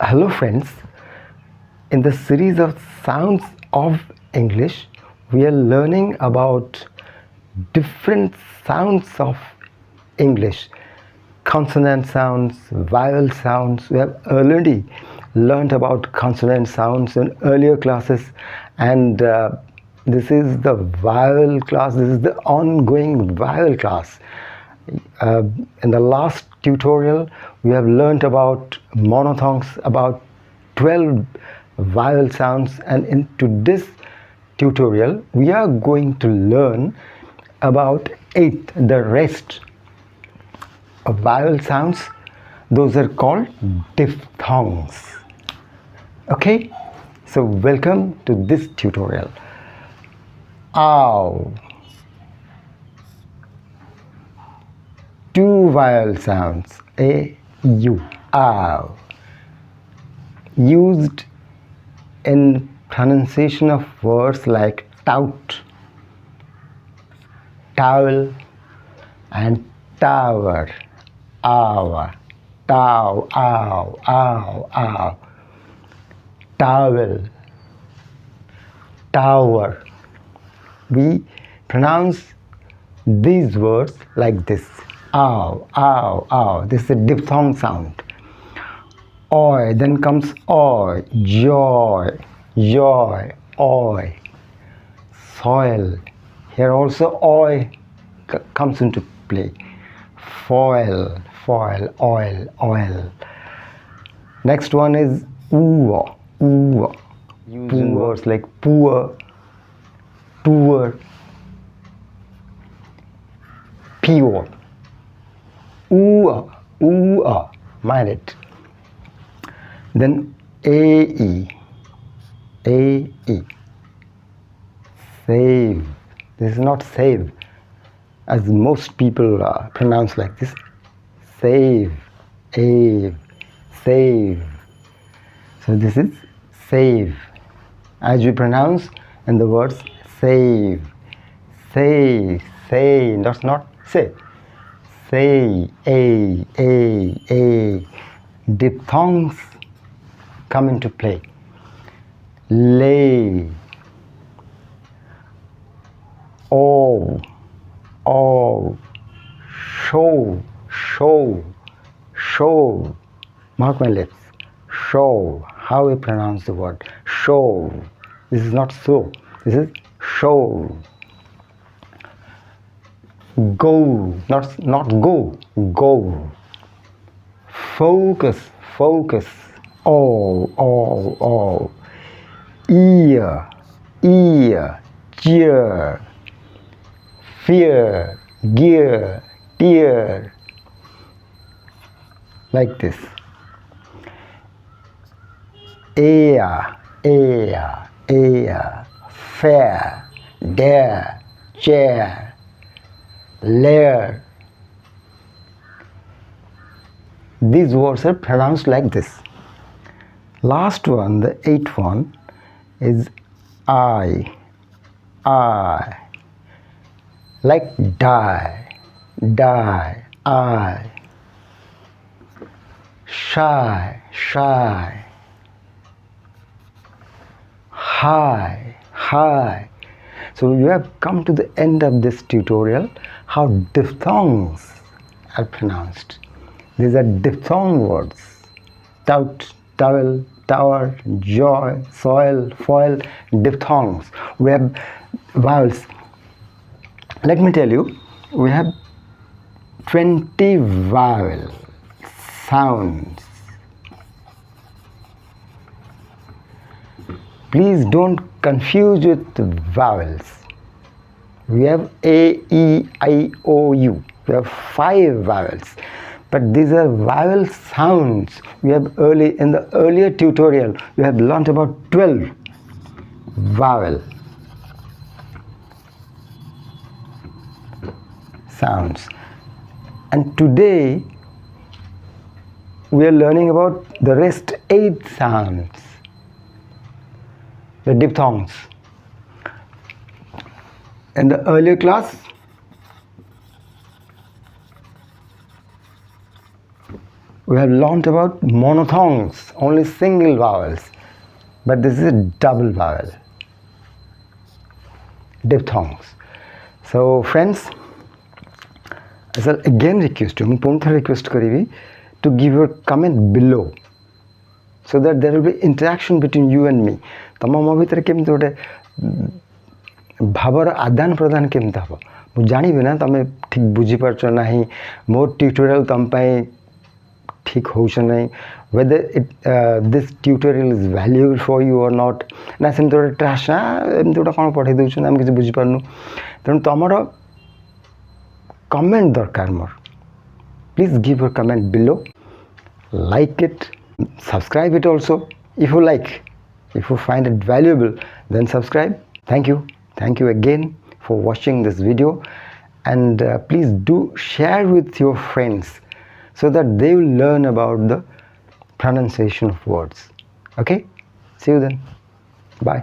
Hello friends, in the series of sounds of English, we are learning about different sounds of English. Consonant sounds, vowel sounds. We have already learned about consonant sounds in earlier classes, and this is the vowel class. This is the ongoing vowel class. In the last tutorial, we have learnt about monophthongs, about 12 vowel sounds, and into this tutorial we are going to learn about 8, the rest of vowel sounds. Those are called diphthongs. Okay, so welcome to this tutorial. Ow. 2 vowel sounds, a, u, ow, used in pronunciation of words like tout, towel, and tower. Hour, tow, ow, ow, ow, towel, tower. We pronounce these words like this. Ow, ow, ow. This is a diphthong sound. Oi, then comes oi, joy, joy, oi. Soil. Here also oi comes into play. Foil, foil, oil, oil. Next one is ooh, ooh. Using words like poor, tour, pure. Ooh, ooh, mind it. Then ae, ae, save. This is not save, as most people pronounce like this. Save, ave, save. So this is save, as we pronounce in the words save, say, say. That's not say. Say, a. Diphthongs come into play. Lay, oh, show, show, show. Mark my lips. Show. How we pronounce the word show. This is not so. This is show. Go, not go, go. Focus, focus. Oh. Ear, cheer. Fear, gear, tear. Like this. Air, fair, dare, chair. Layer. These words are pronounced like this. Last one, the 8th one, is I. Like die, I. Shy, high. So you have come to the end of this tutorial, how diphthongs are pronounced. These are diphthong words. Tout, towel, tower, joy, soil, foil, diphthongs. We have vowels. Let me tell you, we have 20 vowel sounds. Please don't confuse with vowels. We have A, E, I, O, U. We have 5 vowels, but these are vowel sounds. We have in the earlier tutorial, we have learnt about 12 vowel sounds, and today we are learning about the rest 8 sounds, the diphthongs. In the earlier class, we have learnt about monophthongs, only single vowels, but this is a double vowel, diphthongs. So friends, I shall again request you, to give your comment below, so that there will be interaction between you and me. तम मो भितर केमती गोटे भावर आदान प्रदान केमती हम मुझे जानवी ना तुम ठीक बुझीपार ना मो ट्यूटोरियल तुम ठीक हो whether this tutorial is valuable for you or not ना सेमती गोटे ट्राश ना एमती गोटे कौन पढ़े दूसरे आम किसी बुझीपारनु तेणु तुम कमेंट दरकार more please give your comment below like it, subscribe it also if you like. If you find it valuable, then subscribe. Thank you again for watching this video, and please do share with your friends so that they will learn about the pronunciation of words. Okay, see you then. Bye.